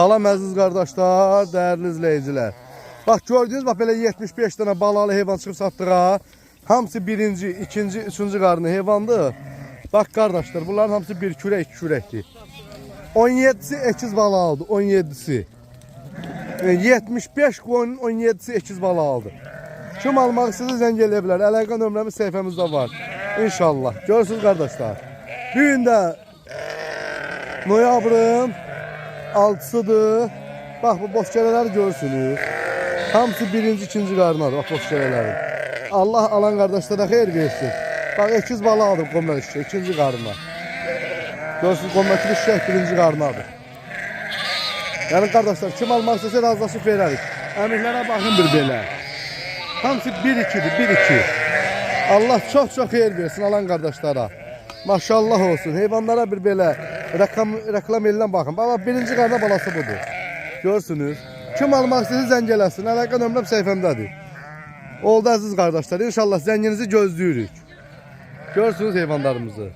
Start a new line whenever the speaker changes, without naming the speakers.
Salam əziz qardaşlar, dəyərli izləyicilər. Bax gördünüz, bax belə 75 dənə balalı heyvan çıxıb satdıra. Hamısı birinci, ikinci, üçüncü qarnı heyvandır. Bax qardaşlar, bunların hamısı bir kürək, iki kürəkdir. 17'si ekiz bala aldı, 17'si. 75 qoyunun 17'si ekiz bala aldı. Kim almaq istəyirsə zəng eləyə bilər. Əlaqə nömrəmiz səhifəmizdə var. İnşallah. Görürsünüz qardaşlar. Bu gün də noyabrın 6'sıdır. Bax bu boş gələləri görürsünüz. Hamısı birinci, ikinci qarnadır. Bax boş gələləri. Allah alan qardaşlara xeyir versin. Bax ekiz bala aldım qomlar işçi, ikinci qarna. Görürsünüz qomlar işçi birinci qarnadır. Yəni qardaşlar kim almaq istəsə razılaşıb verərik. Əmirlərə baxın bir belə. Hamısı 1-2'dir, 1-2. Allah çox xeyir versin alan qardaşlara. Maşallah olsun. Heyvanlara bir belə reklam edən baxın. Bax birinci qarna balası budur. Görürsünüz. Kim almaq istəyirsə zəng eləsin. Əlaqə nömrəm səhifəmdədir. Oldu əziz qardaşlar. İnşallah zənginizi gözləyirik. Görürsünüz heyvanlarımızı.